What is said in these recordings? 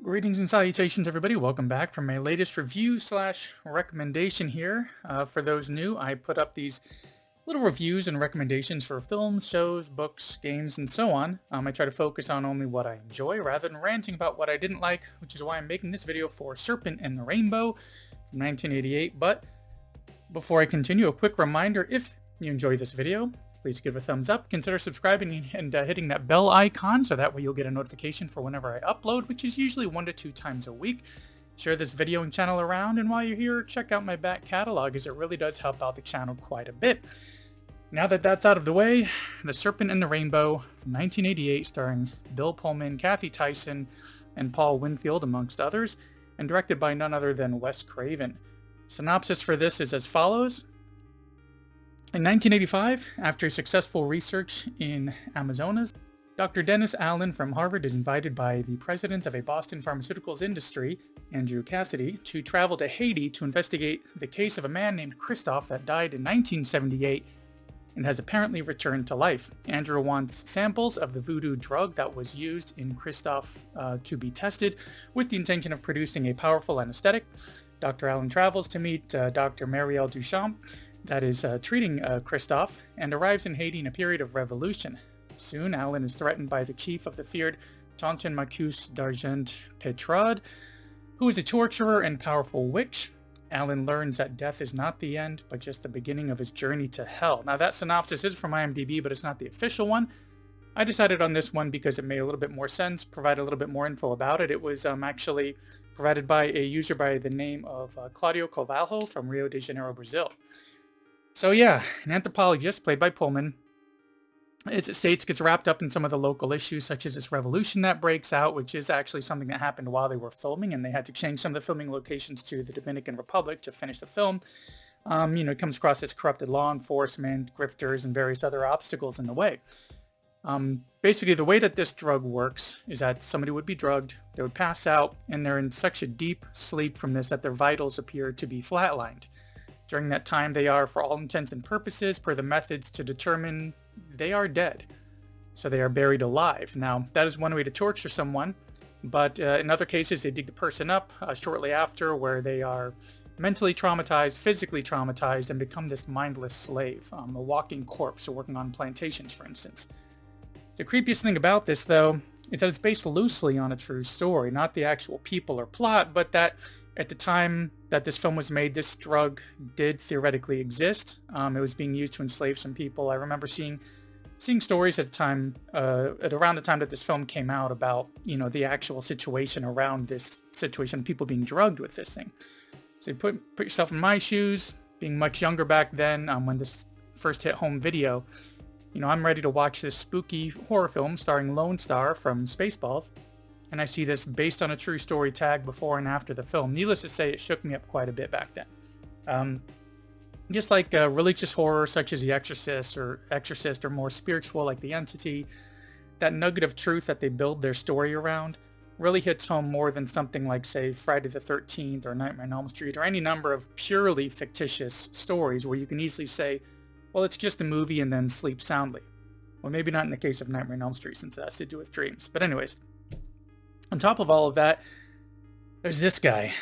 Greetings and salutations, everybody. Welcome back for my latest review slash recommendation here. For those new, I put up these little reviews and recommendations for films, shows, books, games, and so on. I try to focus on only what I enjoy rather than ranting about what I didn't like, which is why I'm making this video for Serpent and the Rainbow from 1988. But before I continue, a quick reminder, if you enjoy this video, please give a thumbs up, consider subscribing and hitting that bell icon so that way you'll get a notification for whenever I upload, which is usually 1 to 2 times a week. Share this video and channel around, and while you're here, check out my back catalog as it really does help out the channel quite a bit. Now that that's out of the way, The Serpent and the Rainbow from 1988, starring Bill Pullman, Kathy Tyson, and Paul Winfield, amongst others, and directed by none other than Wes Craven. Synopsis for this is as follows. In 1985, after successful research in Amazonas, Dr. Dennis Allen from Harvard is invited by the president of a Boston pharmaceuticals industry, Andrew Cassidy, to travel to Haiti to investigate the case of a man named Christophe that died in 1978 and has apparently returned to life. Andrew wants samples of the voodoo drug that was used in Christophe to be tested with the intention of producing a powerful anesthetic. Dr. Allen travels to meet Dr. Marielle Duchamp, that is treating Christophe, and arrives in Haiti in a period of revolution. Soon, Allen is threatened by the chief of the feared Tonton Marcus d'Argent Petrade, who is a torturer and powerful witch. Allen learns that death is not the end, but just the beginning of his journey to hell. Now, that synopsis is from IMDb, but it's not the official one. I decided on this one because it made a little bit more sense, provide a little bit more info about it. It was actually provided by a user by the name of Claudio Covalho from Rio de Janeiro, Brazil. So yeah, an anthropologist played by Pullman, as it states, gets wrapped up in some of the local issues such as this revolution that breaks out, which is actually something that happened while they were filming, and they had to change some of the filming locations to the Dominican Republic to finish the film. It comes across as corrupted law enforcement, grifters, and various other obstacles in the way. Basically, the way that this drug works is that somebody would be drugged, they would pass out, and they're in such a deep sleep from this that their vitals appear to be flatlined. During that time, they are, for all intents and purposes, per the methods to determine they are dead. So they are buried alive. Now, that is one way to torture someone, but in other cases, they dig the person up shortly after, where they are mentally traumatized, physically traumatized, and become this mindless slave, a walking corpse, or working on plantations, for instance. The creepiest thing about this, though, is that it's based loosely on a true story, not the actual people or plot, but that at the time that this film was made, this drug did theoretically exist. It was being used to enslave some people. I remember seeing stories at the time, at around the time that this film came out, about the actual situation around this situation, people being drugged with this thing. So you put yourself in my shoes, being much younger back then, when this first hit home video. I'm ready to watch this spooky horror film starring Lone Star from Spaceballs, and I see this based on a true story tag before and after the film. Needless to say, it shook me up quite a bit back then. Just like religious horror such as The Exorcist or more spiritual like The Entity, that nugget of truth that they build their story around really hits home more than something like, say, Friday the 13th or Nightmare on Elm Street, or any number of purely fictitious stories where you can easily say, well, it's just a movie, and then sleep soundly. Well, maybe not in the case of Nightmare on Elm Street, since it has to do with dreams. But anyways, on top of all of that, there's this guy.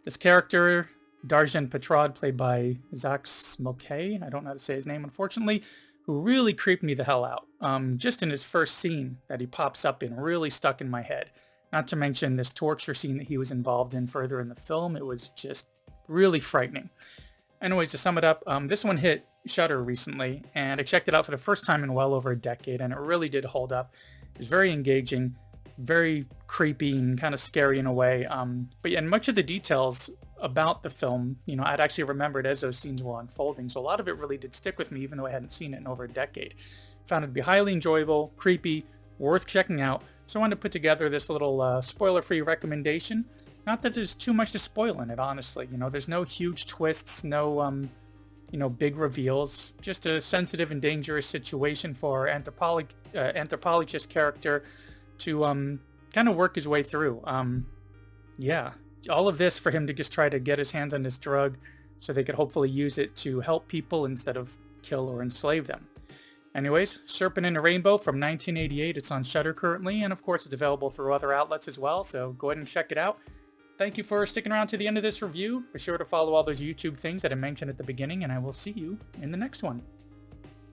This character, D'Argent Petrade, played by Zach Smokey, I don't know how to say his name, unfortunately, who really creeped me the hell out. Just in his first scene that he pops up in really stuck in my head. Not to mention this torture scene that he was involved in further in the film. It was just really frightening. Anyways, to sum it up, this one hit Shudder recently, and I checked it out for the first time in well over a decade, and it really did hold up. It was very engaging, very creepy and kind of scary in a way. But yeah, and much of the details about the film, I'd actually remembered as those scenes were unfolding. So a lot of it really did stick with me, even though I hadn't seen it in over a decade. Found it to be highly enjoyable, creepy, worth checking out. So I wanted to put together this little spoiler-free recommendation. Not that there's too much to spoil in it, honestly. There's no huge twists, no, big reveals. Just a sensitive and dangerous situation for anthropologist character to kind of work his way through. Yeah, all of this for him to just try to get his hands on this drug so they could hopefully use it to help people instead of kill or enslave them. Anyways, Serpent in a Rainbow from 1988. It's on Shudder currently, and of course it's available through other outlets as well, so go ahead and check it out. Thank you for sticking around to the end of this review. Be sure to follow all those YouTube things that I mentioned at the beginning, and I will see you in the next one.